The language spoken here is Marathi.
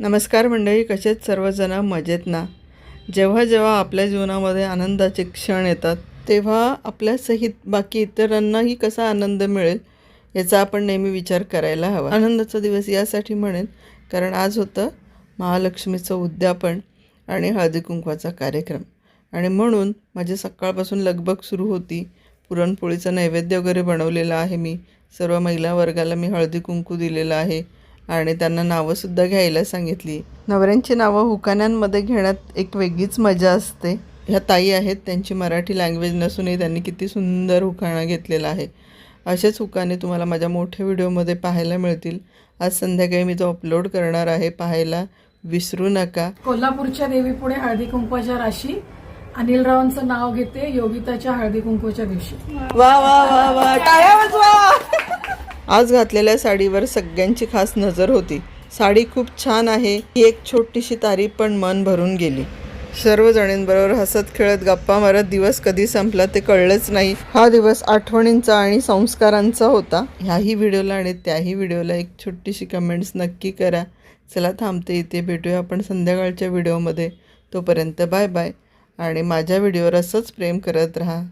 नमस्कार मंडळी, कसे आहेत सर्वजण? मजेत ना? जेव्हा जेव्हा आपल्या जीवनामध्ये आनंदाचे क्षण येतात तेव्हा आपल्यासहित बाकी इतरांनाही कसा आनंद मिळेल याचा आपण नेहमी विचार करायला हवा. आनंदाचा दिवस यासाठी म्हणेन कारण आज होतं महालक्ष्मीचं उद्यापन आणि हळदी कुंकवाचा कार्यक्रम, आणि म्हणून माझी सकाळपासून लगबग सुरू होती. पुरणपोळीचं नैवेद्य वगैरे बनवलेलं आहे. मी सर्व महिला वर्गाला मी हळदी कुंकू दिलेलं आहे आणि त्यांना नावंसुद्धा घ्यायला सांगितली. नवऱ्यांची नावं हुकाण्यांमध्ये घेण्यात एक वेगळीच मजा असते. ह्या ताई आहेत, त्यांची मराठी लँग्वेज नसूनही त्यांनी किती सुंदर हुकाणा घेतलेला आहे. असेच हुकाणे तुम्हाला माझ्या मोठ्या व्हिडिओमध्ये पाहायला मिळतील. आज संध्याकाळी मी तो अपलोड करणार आहे, पाहायला विसरू नका. कोल्हापूरच्या देवीपुढे हळदी कुंकवाच्या राशी. अनिल रावांचं नाव घेते योगिताच्या हळदी कुंकवाच्या दिवशी. वा वा वा वा, टाळ्या वाजवा. आज घातलेल्या साडीवर सगळ्यांची खास नजर होती. साडी खूप छान आहे ही एक छोटीशी तारीफ पण मन भरून गेली. सर्व जणींबरोबर हसत खेळत गप्पा मारत दिवस कधी संपला ते कळलंच नाही. हा दिवस आठवणींचा आणि संस्कारांचा होता. ह्याही व्हिडिओला आणि त्याही व्हिडिओला एक छोटीशी कमेंट्स नक्की करा. चला थांबते इथे, भेटूया आपण संध्याकाळच्या व्हिडिओमध्ये. तोपर्यंत बाय बाय, आणि माझ्या व्हिडिओवर असंच प्रेम करत राहा.